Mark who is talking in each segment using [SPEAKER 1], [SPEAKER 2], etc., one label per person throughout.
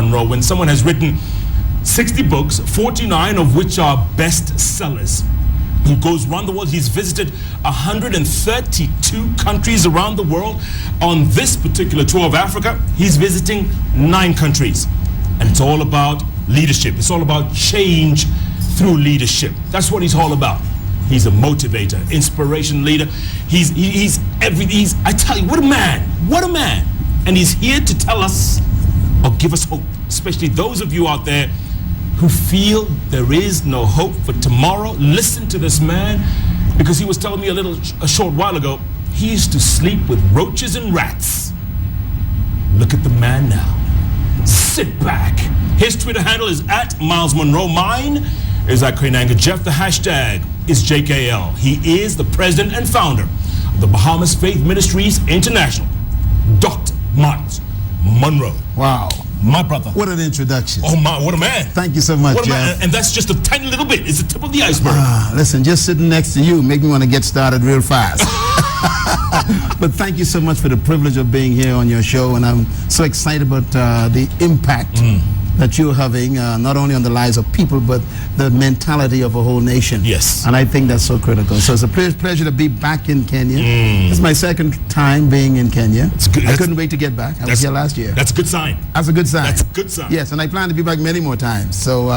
[SPEAKER 1] Munroe, when someone has written 60 books, 49 of which are bestsellers. He goes around the world. He's visited 132 countries around the world. On this particular tour of Africa, he's visiting 9 countries. And it's all about leadership. It's all about change through leadership. That's what he's all about. He's a motivator, inspiration leader. I tell you, what a man, what a man. And he's here to tell us or give us hope, especially those of you out there who feel there is no hope for tomorrow. Listen to this man, because he was telling me a short while ago, he used to sleep with roaches and rats. Look at the man now. Sit back. His Twitter handle is @MylesMunroe. Mine is @Koinanga Jeff. The hashtag is JKL. He is the president and founder of the Bahamas Faith Ministries International. Dr. Myles Munroe.
[SPEAKER 2] Wow.
[SPEAKER 1] My brother.
[SPEAKER 2] What an introduction.
[SPEAKER 1] Oh my, what a man.
[SPEAKER 2] Thank you so much,
[SPEAKER 1] Jeff.
[SPEAKER 2] Man.
[SPEAKER 1] And that's just a tiny little bit. It's the tip of the iceberg.
[SPEAKER 2] Listen, just sitting next to you make me want to get started real fast. But thank you so much for the privilege of being here on your show, and I'm so excited about the impact that you're having, not only on the lives of people, but the mentality of a whole nation.
[SPEAKER 1] Yes.
[SPEAKER 2] And I think that's so critical. So it's a pleasure to be back in Kenya. This is my second time being in Kenya. I couldn't wait to get back. I was here last year.
[SPEAKER 1] That's a good sign.
[SPEAKER 2] That's a good sign.
[SPEAKER 1] That's a good sign.
[SPEAKER 2] Yes, and I plan to be back many more times. So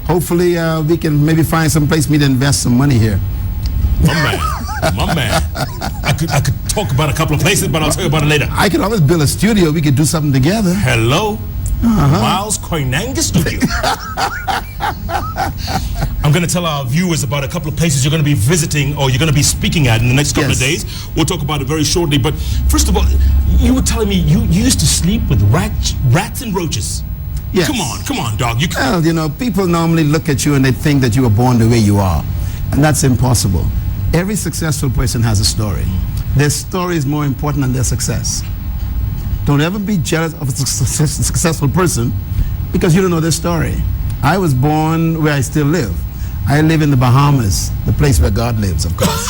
[SPEAKER 2] hopefully we can maybe find some place for me to invest some money here.
[SPEAKER 1] My man. My man. I could talk about a couple of places, but I'll tell you about it later.
[SPEAKER 2] I could always build a studio. We could do something together.
[SPEAKER 1] Hello? Myles Koinanga Studio. I'm going to tell our viewers about a couple of places you're going to be visiting or you're going to be speaking at in the next couple of days. We'll talk about it very shortly. But first of all, you were telling me you used to sleep with rats and roaches.
[SPEAKER 2] Yes.
[SPEAKER 1] Come on, dog.
[SPEAKER 2] Well, you know, people normally look at you and they think that you were born the way you are. And that's impossible. Every successful person has a story. Their story is more important than their success. Don't ever be jealous of a successful person because you don't know their story. I was born where I still live. I live in the Bahamas, the place where God lives, of course.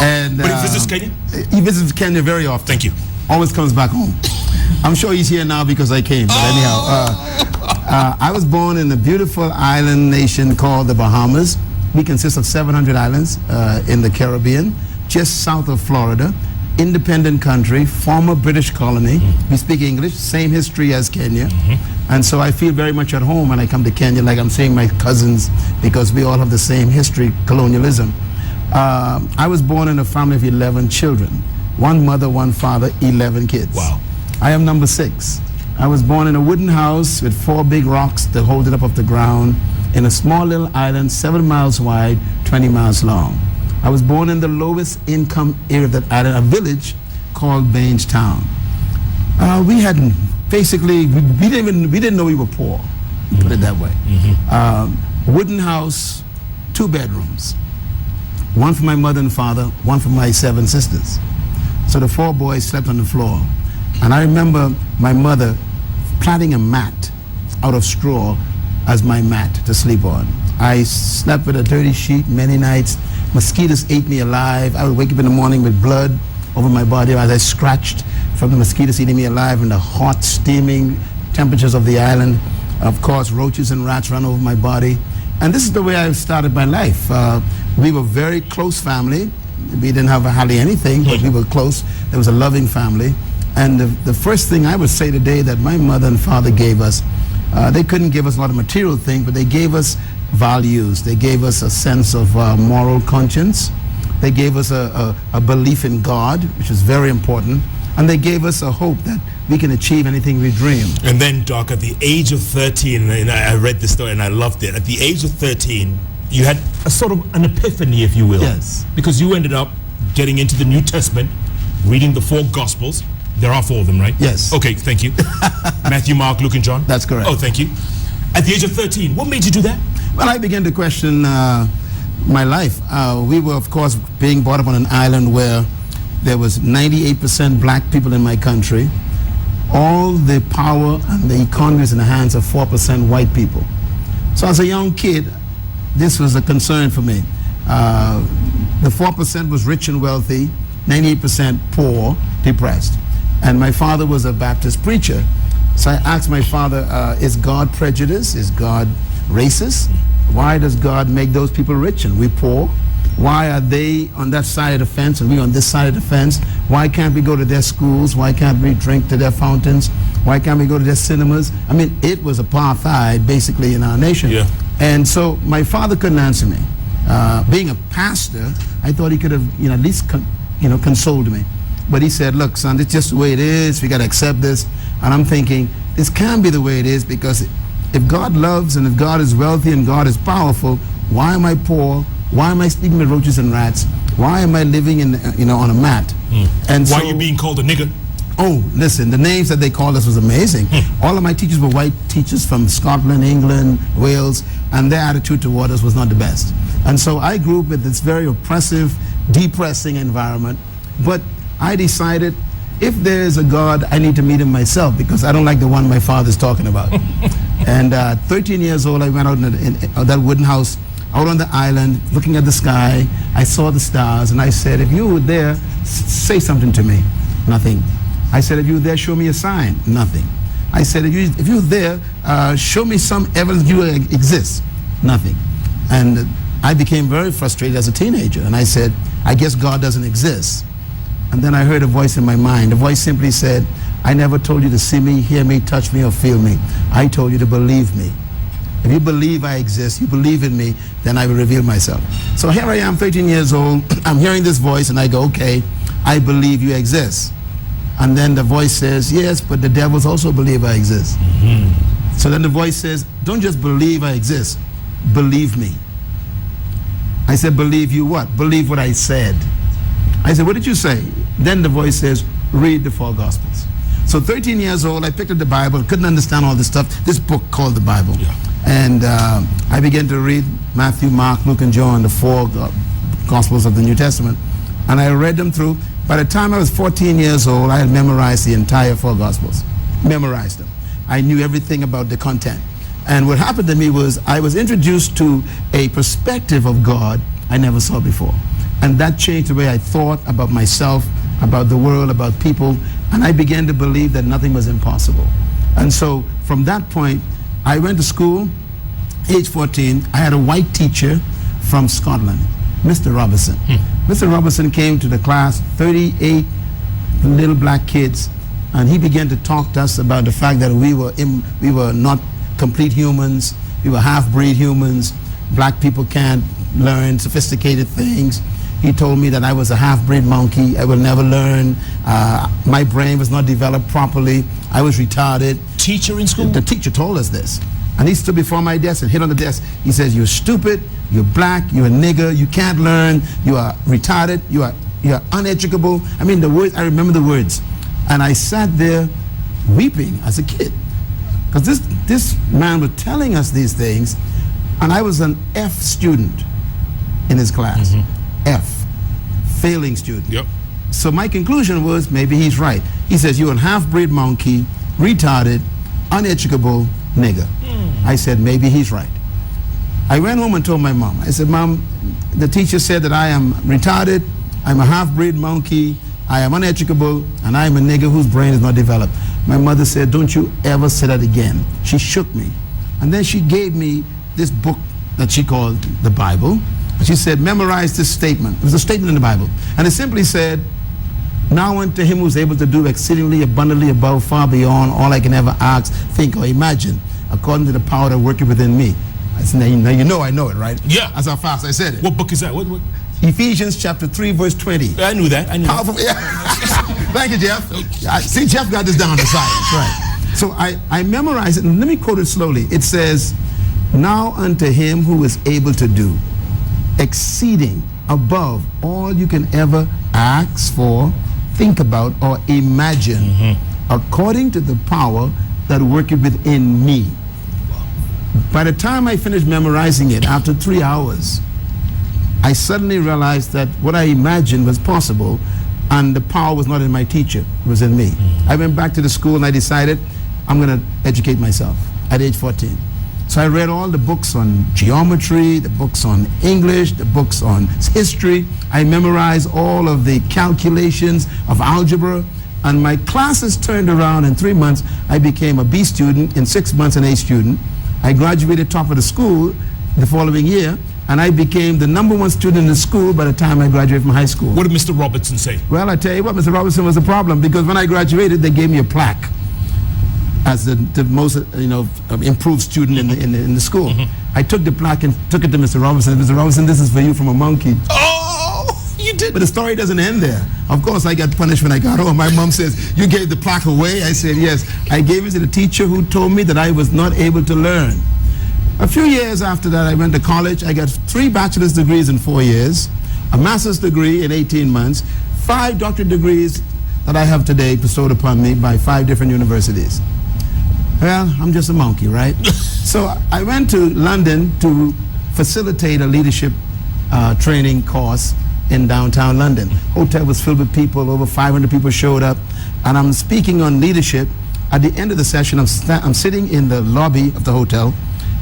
[SPEAKER 2] And
[SPEAKER 1] but he visits Kenya?
[SPEAKER 2] He visits Kenya very often.
[SPEAKER 1] Thank you.
[SPEAKER 2] Always comes back home. I'm sure he's here now because I came, but anyhow. I was born in a beautiful island nation called the Bahamas. We consist of 700 islands in the Caribbean, just south of Florida. Independent country, former British colony. We speak English, same history as Kenya. And so I feel very much at home when I come to Kenya, like I'm saying my cousins, because we all have the same history, colonialism. I was born in a family of 11 children. 1 mother, 1 father, 11 kids.
[SPEAKER 1] Wow.
[SPEAKER 2] I am number 6. I was born in a wooden house with 4 big rocks to hold it up off the ground in a small little island, 7 miles wide, 20 miles long. I was born in the lowest income area of that island, a village called Bangetown. We had basically, we didn't know we were poor, put it that way. Wooden house, 2 bedrooms. 1 for my mother and father, 1 for my 7 sisters. So the 4 boys slept on the floor. And I remember my mother plaiting a mat out of straw as my mat to sleep on. I slept with a dirty sheet many nights. Mosquitoes ate me alive. I would wake up in the morning with blood over my body as I scratched from the mosquitoes eating me alive in the hot, steaming temperatures of the island. Of course, roaches and rats ran over my body. And this is the way I started my life. We were very close family. We didn't have hardly anything, but we were close. There was a loving family. And the first thing I would say today that my mother and father gave us, they couldn't give us a lot of material things, but they gave us values. They gave us a sense of moral conscience. They gave us a belief in God, which is very important. And they gave us a hope that we can achieve anything we dream.
[SPEAKER 1] And then, Doc, at the age of 13, and I read this story and I loved it. At the age of 13, you had a sort of an epiphany, if you will.
[SPEAKER 2] Yes.
[SPEAKER 1] Because you ended up getting into the New Testament, reading the 4 Gospels. There are 4 of them, right?
[SPEAKER 2] Yes.
[SPEAKER 1] Okay, thank you. Matthew, Mark, Luke, and John?
[SPEAKER 2] That's correct.
[SPEAKER 1] Oh, thank you. At the age of 13, what made you do that?
[SPEAKER 2] Well, I began to question my life. We were, of course, being brought up on an island where there was 98% black people in my country. All the power and the economy was in the hands of 4% white people. So as a young kid, this was a concern for me. The 4% was rich and wealthy, 98% poor, depressed. And my father was a Baptist preacher. So I asked my father, is God prejudiced? Is God racist? Why does God make those people rich and we poor? Why are they on that side of the fence and we on this side of the fence? Why can't we go to their schools? Why can't we drink to their fountains? Why can't we go to their cinemas? I mean, it was apartheid basically in our nation.
[SPEAKER 1] Yeah.
[SPEAKER 2] And so my father couldn't answer me. Being a pastor, I thought he could have, at least, consoled me. But he said, look, son, it's just the way it is. We got to accept this. And I'm thinking, this can't be the way it is, because if God loves and if God is wealthy and God is powerful, why am I poor? Why am I sleeping with roaches and rats? Why am I living on a mat? And
[SPEAKER 1] why
[SPEAKER 2] so,
[SPEAKER 1] are you being called a nigger?
[SPEAKER 2] Oh, listen, the names that they called us was amazing. All of my teachers were white teachers from Scotland, England, Wales, and their attitude toward us was not the best. And so I grew up with this very oppressive, depressing environment. But I decided, if there is a God, I need to meet him myself, because I don't like the one my father's talking about. And 13 years old, I went out in that wooden house, out on the island, looking at the sky. I saw the stars, and I said, if you were there, say something to me. Nothing. I said, if you were there, show me a sign. Nothing. I said, if you were there, show me some evidence you exist. Nothing. And I became very frustrated as a teenager, and I said, I guess God doesn't exist. And then I heard a voice in my mind. The voice simply said, I never told you to see me, hear me, touch me, or feel me. I told you to believe me. If you believe I exist, you believe in me, then I will reveal myself. So here I am, 13 years old. I'm hearing this voice, and I go, okay, I believe you exist. And then the voice says, yes, but the devils also believe I exist. So then the voice says, don't just believe I exist, believe me. I said, believe you what? Believe what I said. I said, what did you say? Then the voice says, read the 4 Gospels. So 13 years old, I picked up the Bible, couldn't understand all this stuff, this book called the Bible. Yeah. And I began to read Matthew, Mark, Luke, and John, the 4 Gospels of the New Testament. And I read them through. By the time I was 14 years old, I had memorized the entire 4 Gospels. Memorized them. I knew everything about the content. And what happened to me was I was introduced to a perspective of God I never saw before. And that changed the way I thought about myself, about the world, about people. And I began to believe that nothing was impossible. And so from that point, I went to school, age 14. I had a white teacher from Scotland, Mr. Robinson. Mr. Robinson came to the class, 38 little black kids, and he began to talk to us about the fact that we were not complete humans, we were half-breed humans, black people can't learn sophisticated things. He told me that I was a half-breed monkey, I will never learn, my brain was not developed properly, I was retarded.
[SPEAKER 1] Teacher in school?
[SPEAKER 2] The teacher told us this. And he stood before my desk and hit on the desk. He says, you're stupid, you're black, you're a nigger, you can't learn, you are retarded, you are uneducable. I mean, the words, I remember the words. And I sat there weeping as a kid. Because this man was telling us these things, and I was an F student in his class. F, failing student.
[SPEAKER 1] Yep.
[SPEAKER 2] So my conclusion was, maybe he's right. He says, you're a half-breed monkey, retarded, uneducable nigger. I said, maybe he's right. I went home and told my mom. I said, Mom, the teacher said that I am retarded, I'm a half-breed monkey, I am uneducable, and I am a nigger whose brain is not developed. My mother said, don't you ever say that again. She shook me. And then she gave me this book that she called the Bible. She said, memorize this statement. It was a statement in the Bible. And it simply said, now unto him who is able to do exceedingly abundantly above, far beyond all I can ever ask, think, or imagine, according to the power that worketh within me. Now you know I know it, right?
[SPEAKER 1] Yeah.
[SPEAKER 2] That's how fast I said it.
[SPEAKER 1] What book is that? What?
[SPEAKER 2] Ephesians chapter 3, verse 20.
[SPEAKER 1] I knew that.
[SPEAKER 2] Powerful, yeah. Thank you, Jeff. See, Jeff got this down to science, right? So I memorized it, and let me quote it slowly. It says, now unto him who is able to do exceeding above all you can ever ask for, think about, or imagine, according to the power that worketh within me. By the time I finished memorizing it, after 3 hours, I suddenly realized that what I imagined was possible, and the power was not in my teacher, it was in me. I went back to the school and I decided I'm going to educate myself at age 14. So I read all the books on geometry, the books on English, the books on history. I memorized all of the calculations of algebra, And my classes turned around. In 3 months, I became a B student. In 6 months, an A student. I graduated top of the school the following year, and I became the #1 student in the school by the time I graduated from high school.
[SPEAKER 1] What did Mr. Robertson say?
[SPEAKER 2] Well, I tell you what, Mr. Robertson was a problem, because when I graduated, they gave me a plaque as the most improved student in the school. I took the plaque and took it to Mr. Robertson. Mr. Robertson, this is for you from a monkey.
[SPEAKER 1] Oh, you did.
[SPEAKER 2] But the story doesn't end there. Of course, I got punished when I got home. My mom says, "You gave the plaque away?" I said, "Yes. I gave it to the teacher who told me that I was not able to learn." A few years after that, I went to college. I got 3 bachelor's degrees in 4 years, a master's degree in 18 months, 5 doctorate degrees that I have today bestowed upon me by 5 different universities. Well, I'm just a monkey, right? So I went to London to facilitate a leadership training course in downtown London. Hotel was filled with people. Over 500 people showed up. And I'm speaking on leadership. At the end of the session, I'm sitting in the lobby of the hotel,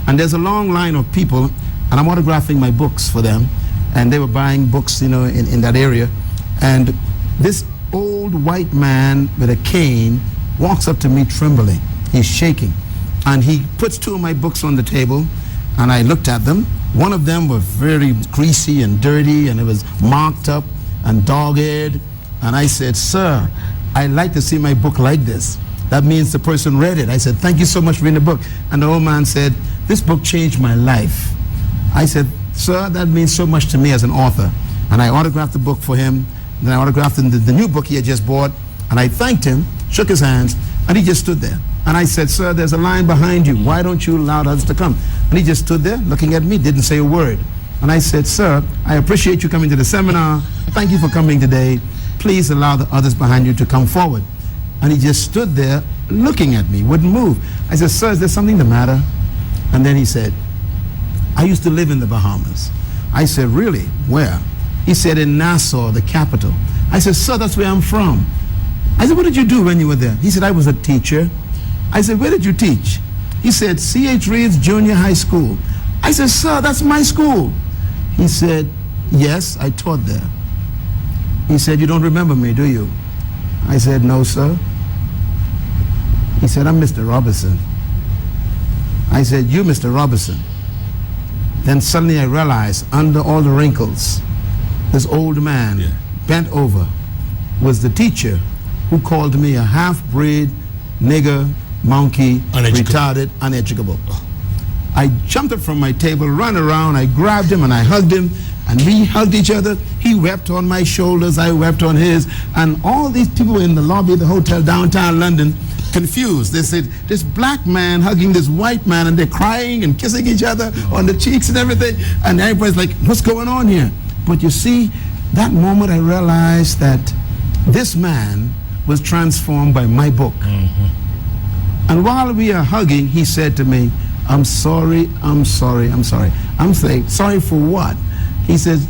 [SPEAKER 2] and there's a long line of people, and I'm autographing my books for them. And they were buying books, in that area. And this old white man with a cane walks up to me trembling. He's shaking. And he puts 2 of my books on the table, and I looked at them. One of them was very greasy and dirty, and it was marked up and dog-eared. And I said, "Sir, I'd like to see my book like this." That means the person read it. I said, "Thank you so much for reading the book." And the old man said, "This book changed my life." I said, "Sir, that means so much to me as an author." And I autographed the book for him. Then I autographed the new book he had just bought. And I thanked him, shook his hands, and he just stood there. And I said, "Sir, there's a line behind you. Why don't you allow others to come?" And he just stood there looking at me, didn't say a word. And I said, "Sir, I appreciate you coming to the seminar. Thank you for coming today. Please allow the others behind you to come forward." And he just stood there looking at me, wouldn't move. I said, "Sir, is there something the matter?" And then he said, "I used to live in the Bahamas." I said, "Really? Where?" He said, "In Nassau, the capital." I said, "Sir, that's where I'm from." I said, "What did you do when you were there?" He said, "I was a teacher." I said, "Where did you teach?" He said, C.H. Reed's Junior High School. I said, "Sir, that's my school." He said, "Yes, I taught there." He said, "You don't remember me, do you?" I said, "No, sir." He said, "I'm Mr. Robertson." I said, "You, Mr. Robertson?" Then suddenly I realized, under all the wrinkles, this old man, bent over, was the teacher who called me a half-breed, nigger, monkey, retarded, uneducable. I jumped up from my table, ran around, I grabbed him and I hugged him, and we hugged each other. He wept on my shoulders, I wept on his, and all these people in the lobby of the hotel downtown London, confused. They said, "This black man hugging this white man," and they're crying and kissing each other on the cheeks and everything, and everybody's like, "What's going on here?" But you see, that moment I realized that this man was transformed by my book. And while we are hugging, he said to me, "I'm sorry, I'm sorry, I'm sorry." I'm saying, "Sorry for what?" He says,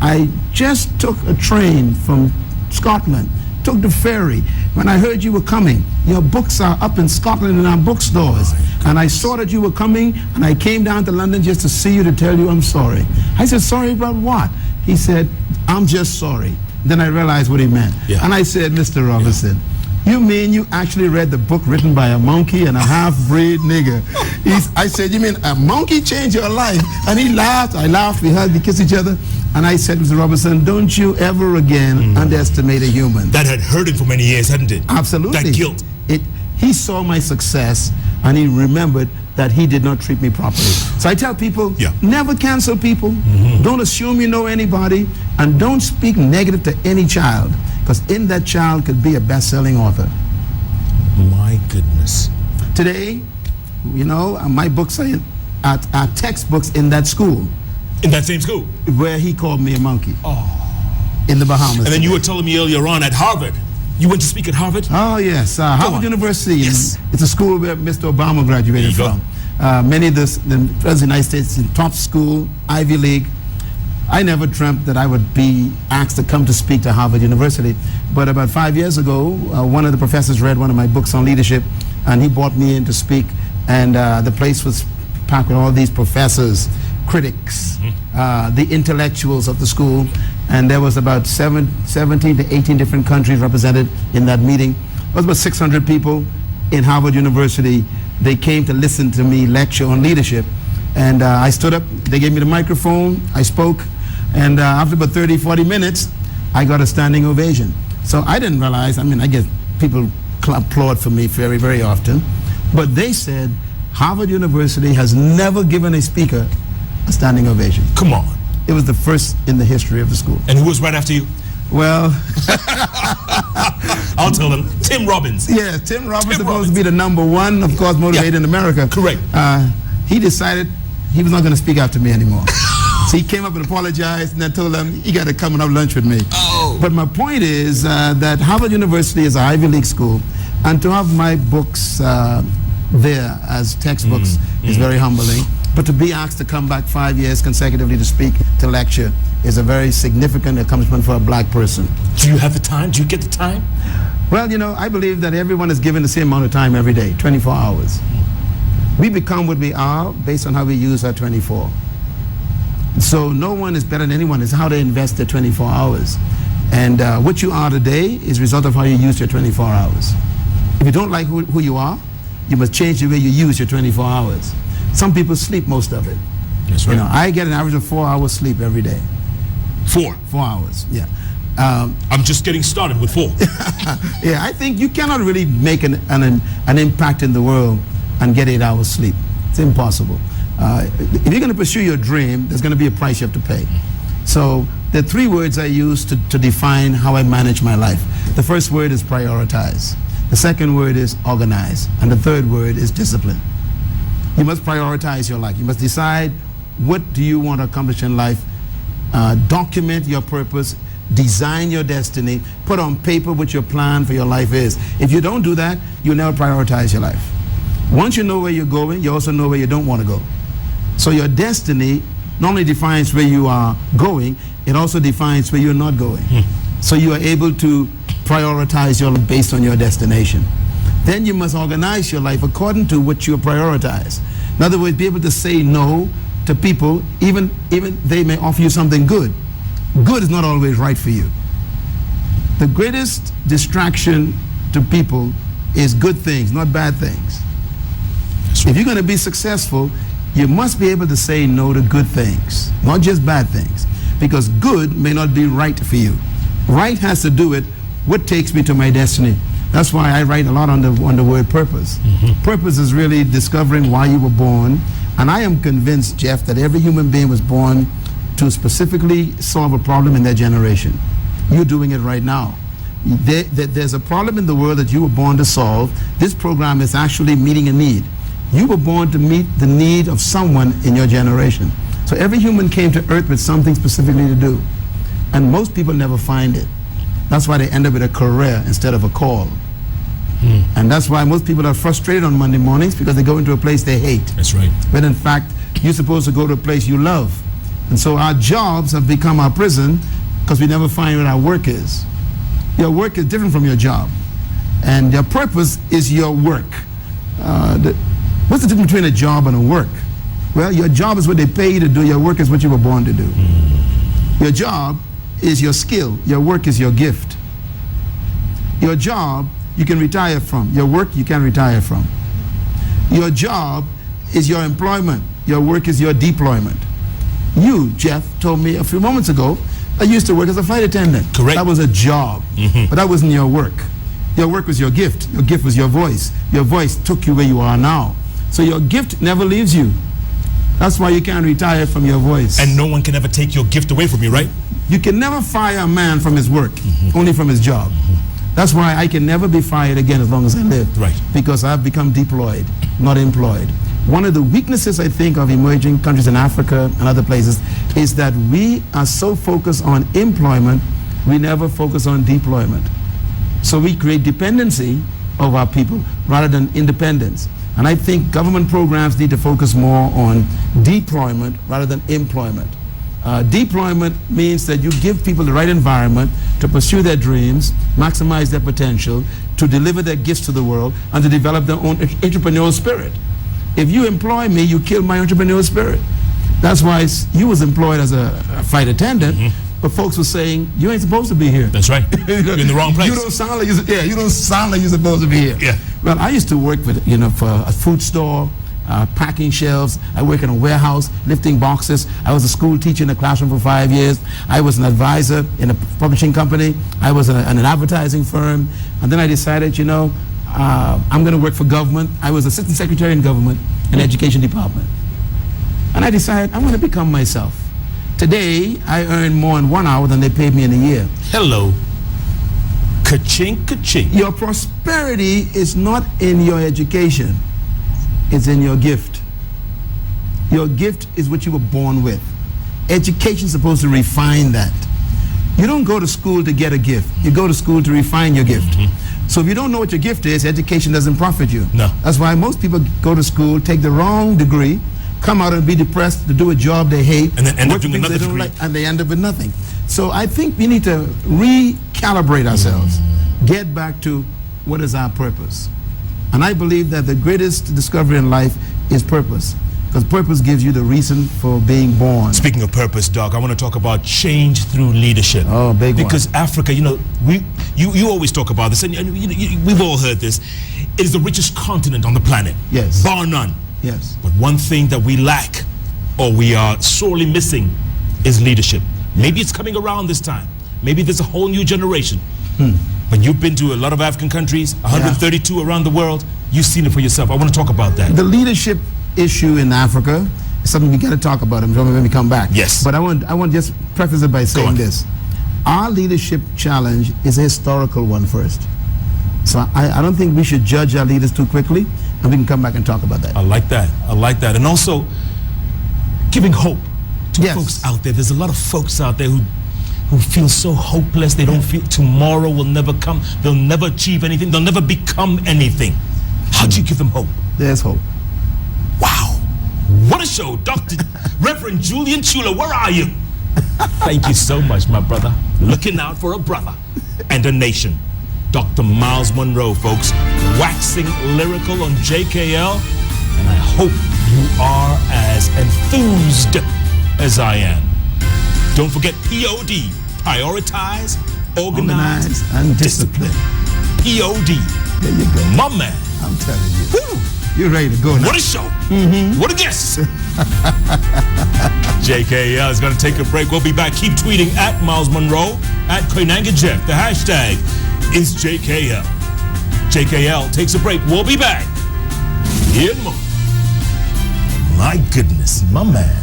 [SPEAKER 2] "I just took a train from Scotland, took the ferry. When I heard you were coming, your books are up in Scotland in our bookstores. And I saw that you were coming, and I came down to London just to see you, to tell you I'm sorry." I said, "Sorry about what?" He said, "I'm just sorry." Then I realized what he meant. And I said, "Mr. Robertson, you mean you actually read the book written by a monkey and a half-breed nigger?" I said, "You mean a monkey changed your life?" And he laughed. I laughed. We hugged. We kissed each other. And I said, "Mr. Robertson, don't you ever again underestimate a human."
[SPEAKER 1] That had hurt him for many years, hadn't it?
[SPEAKER 2] Absolutely.
[SPEAKER 1] That guilt.
[SPEAKER 2] He saw my success, and he remembered that he did not treat me properly. So I tell people, never cancel people. Don't assume you know anybody, and don't speak negative to any child, because in that child could be a best-selling author.
[SPEAKER 1] My goodness.
[SPEAKER 2] Today, my books are textbooks in that school.
[SPEAKER 1] In that same school?
[SPEAKER 2] Where he called me a monkey. In the Bahamas.
[SPEAKER 1] And then you were telling me earlier on at Harvard. You went to speak at Harvard?
[SPEAKER 2] Oh, yes. Harvard University.
[SPEAKER 1] Yes.
[SPEAKER 2] It's a school where Mr. Obama graduated from. Many of the President of the United States in top school, Ivy League. I never dreamt that I would be asked to come to speak to Harvard University. But about 5 years ago, one of the professors read one of my books on leadership, and he brought me in to speak. And the place was packed with all these professors, critics, the intellectuals of the school. and there was about 17 to 18 different countries represented in that meeting. It was about 600 people in Harvard University. They came to listen to me lecture on leadership, and I stood up, they gave me the microphone, I spoke, and after about 30-40 minutes, I got a standing ovation. So I didn't realize, I mean, I get people applaud for me very, very often, but they said Harvard University has never given a speaker a standing ovation.
[SPEAKER 1] Come on.
[SPEAKER 2] It was the first in the history of the school.
[SPEAKER 1] And who was right after you?
[SPEAKER 2] Well,
[SPEAKER 1] I'll tell them. Tim Robbins.
[SPEAKER 2] Yeah, Tim Robbins supposed to be the #1, of course, motivated in America.
[SPEAKER 1] Correct.
[SPEAKER 2] He decided he was not going to speak after me anymore. So he came up and apologized, and I told him he got to come and have lunch with me.
[SPEAKER 1] Oh.
[SPEAKER 2] But my point is that Harvard University is an Ivy League school, and to have my books there as textbooks is very humbling. But to be asked to come back 5 years consecutively to speak, to lecture, is a very significant accomplishment for a black person.
[SPEAKER 1] Do you have the time? Do you get the time?
[SPEAKER 2] Well, you know, I believe that everyone is given the same amount of time every day, 24 hours. We become what we are based on how we use our 24. So no one is better than anyone. It's how they invest their 24 hours. And what you are today is a result of how you use your 24 hours. If you don't like who you are, you must change the way you use your 24 hours. Some people sleep most of it.
[SPEAKER 1] That's right.
[SPEAKER 2] You know, I get an average of 4 hours sleep every day.
[SPEAKER 1] 4
[SPEAKER 2] hours, yeah.
[SPEAKER 1] I'm just getting started with 4.
[SPEAKER 2] Yeah, I think you cannot really make an impact in the world and get 8 hours sleep. It's impossible. If you're going to pursue your dream, there's going to be a price you have to pay. So there are 3 words I use to define how I manage my life. The first word is prioritize. The second word is organize. And the third word is discipline. You must prioritize your life. You must decide what do you want to accomplish in life. Document your purpose. Design your destiny. Put on paper what your plan for your life is. If you don't do that, you'll never prioritize your life. Once you know where you're going, you also know where you don't want to go. So your destiny not only defines where you are going, it also defines where you're not going. So you are able to prioritize your life based on your destination. Then you must organize your life according to what you prioritize. In other words, be able to say no to people, even they may offer you something good. Good is not always right for you. The greatest distraction to people is good things, not bad things. If you're going to be successful, you must be able to say no to good things, not just bad things, because good may not be right for you. Right has to do with what takes me to my destiny. That's why I write a lot on the word purpose. Purpose is really discovering why you were born. And I am convinced, Jeff, that every human being was born to specifically solve a problem in their generation. You're doing it right now. There's a problem in the world that you were born to solve. This program is actually meeting a need. You were born to meet the need of someone in your generation. So every human came to earth with something specifically to do. And most people never find it. That's why they end up with a career instead of a call. And that's why most people are frustrated on Monday mornings, because they go into a place they hate.
[SPEAKER 1] That's right.
[SPEAKER 2] But in fact, you're supposed to go to a place you love. And so our jobs have become our prison because we never find what our work is. Your work is different from your job. And your purpose is your work. What's the difference between a job and a work? Well, your job is what they pay you to do. Your work is what you were born to do. Your job is your skill. Your work is your gift. Your job you can retire from. Your work you can retire from. Your job is your employment. Your work is your deployment. You, Jeff, told me a few moments ago, I used to work as a flight attendant.
[SPEAKER 1] Correct.
[SPEAKER 2] That was a job, but that wasn't your work. Your work was your gift. Your gift was your voice. Your voice took you where you are now. So your gift never leaves you. That's why you can't retire from your voice.
[SPEAKER 1] And no one can ever take your gift away from you, right?
[SPEAKER 2] You can never fire a man from his work, only from his job. That's why I can never be fired again as long as I live.
[SPEAKER 1] Right.
[SPEAKER 2] Because I've become deployed, not employed. One of the weaknesses, I think, of emerging countries in Africa and other places is that we are so focused on employment, we never focus on deployment. So we create dependency of our people rather than independence. And I think government programs need to focus more on deployment rather than employment. Deployment means that you give people the right environment to pursue their dreams, maximize their potential, to deliver their gifts to the world, and to develop their own entrepreneurial spirit. If you employ me, you kill my entrepreneurial spirit. That's why you was employed as a flight attendant, but folks were saying, you ain't supposed to be here.
[SPEAKER 1] That's right. You're in the wrong place.
[SPEAKER 2] You don't sound like you don't sound like you're supposed to be here.
[SPEAKER 1] Yeah.
[SPEAKER 2] Well, I used to work with, for a food store, packing shelves. I work in a warehouse, lifting boxes. I was a school teacher in a classroom for 5 years. I was an advisor in a publishing company. I was in an advertising firm. And then I decided, I'm going to work for government. I was assistant secretary in government in the education department. And I decided I'm going to become myself. Today, I earn more in 1 hour than they paid me in a year.
[SPEAKER 1] Hello. Ka-ching, ka-ching.
[SPEAKER 2] Your prosperity is not in your education. It's in your gift. Your gift is what you were born with. Education is supposed to refine that. You don't go to school to get a gift. You go to school to refine your gift. So if you don't know what your gift is, education doesn't profit you.
[SPEAKER 1] No.
[SPEAKER 2] That's why most people go to school, take the wrong degree, come out and be depressed to do a job they hate,
[SPEAKER 1] and then end up
[SPEAKER 2] work
[SPEAKER 1] doing
[SPEAKER 2] things
[SPEAKER 1] another
[SPEAKER 2] they don't
[SPEAKER 1] degree.
[SPEAKER 2] like, and they end up with nothing. So I think we need to recalibrate ourselves, get back to what is our purpose. And I believe that the greatest discovery in life is purpose, because purpose gives you the reason for being born.
[SPEAKER 1] Speaking of purpose, Doc, I want to talk about change through leadership.
[SPEAKER 2] Oh, big one.
[SPEAKER 1] Because Africa, you always talk about this, and we've all heard this. It is the richest continent on the planet.
[SPEAKER 2] Yes.
[SPEAKER 1] Bar none.
[SPEAKER 2] Yes.
[SPEAKER 1] But one thing that we lack, or we are sorely missing, is leadership. Maybe it's coming around this time. Maybe there's a whole new generation. But you've been to a lot of African countries, 132 around the world. You've seen it for yourself. I want to talk about that.
[SPEAKER 2] The leadership issue in Africa is something we got to talk about when we come back.
[SPEAKER 1] Yes.
[SPEAKER 2] But I want to just preface it by saying this. Our leadership challenge is a historical one first. So I don't think we should judge our leaders too quickly, and we can come back and talk about that.
[SPEAKER 1] I like that. I like that. And also giving hope to folks out there. There's a lot of folks out there who feel so hopeless. They don't feel tomorrow will never come. They'll never achieve anything. They'll never become anything. How do you give them hope?
[SPEAKER 2] There's hope.
[SPEAKER 1] Wow. What a show. Dr. Reverend Julian Chula, where are you? Thank you so much, my brother. Looking out for a brother and a nation. Dr. Myles Munroe, folks, waxing lyrical on JKL, and I hope you are as enthused as I am. Don't forget POD, prioritize, organize,
[SPEAKER 2] and discipline.
[SPEAKER 1] POD.
[SPEAKER 2] There you go.
[SPEAKER 1] My man.
[SPEAKER 2] I'm telling you.
[SPEAKER 1] Woo.
[SPEAKER 2] You're ready to go now.
[SPEAKER 1] What a show. What a guest. JKL is going to take a break. We'll be back. Keep tweeting at Myles Munroe, at Koinange Jeff. The hashtag is JKL. JKL takes a break. We'll be back. Here in a moment. My goodness, my man.